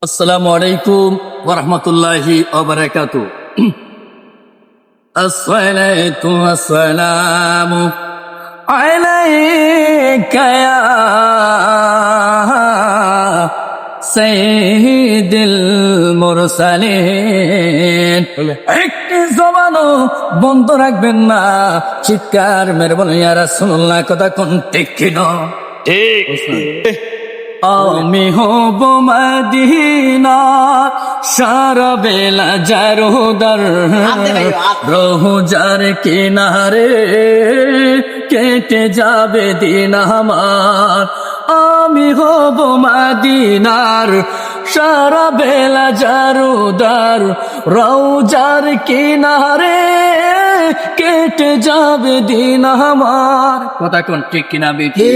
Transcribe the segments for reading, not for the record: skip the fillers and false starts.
আসসালামু আলাইকুম ওয়া রাহমাতুল্লাহি ওয়া বারাকাতুহু। আসসালাতু ওয়াসসালামু আলাইকা ইয়া সাইয়্যিদুল মুরসালিন। একটি জবানও বন্ধ রাখবেন না, চিৎকার মেরে বলেন ইয়া রাসূলুল্লাহ। কথা কোন ঠিক কিনা? ঠিক। আমি হব মদিনা সারা বেলা জারোদার, রোজার কিনারে কেটে যাবে দিন আমার। আমি হব মদিনার সারা বেলা জারোদার, রোজার কিনারে কেটে যাবে দিন আমার। কথা কোন ঠিক কিনা বেটি?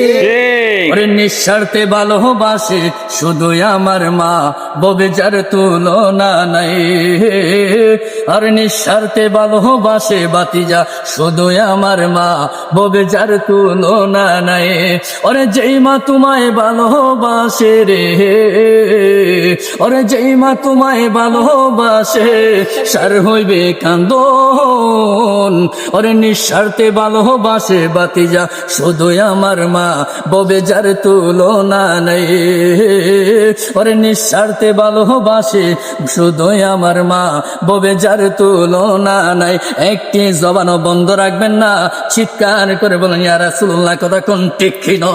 ওরে নিঃস্বার্থে ভালোবাসে শুধু আমার মা, ববে যার তুলনা নাই। আর নিঃস্বার্থে ভালোবাসে বাতিজা শুধু আমার মা, ববে যার তুলনা নাই। ওরে যেই মা তোমায় ভালোবাসে রে, ওরে যেই মা তোমায় ভালোবাসে, সার হইবে কান্দন। ওরে নিঃস্বার্থে ভালোবাসে বাতিজা শুধু আমার মা, ববে যার তুলনা নাই। ওরে নিঃস্বার্থে ভালোবাসে শুধু আমার মা, ববে যার তুলনা নাই। একটি জবানও বন্ধ রাখবেন না, চিৎকার করে বলেন ইয়া রাসূলুল্লাহ। কথা কোন ঠিক কিনা?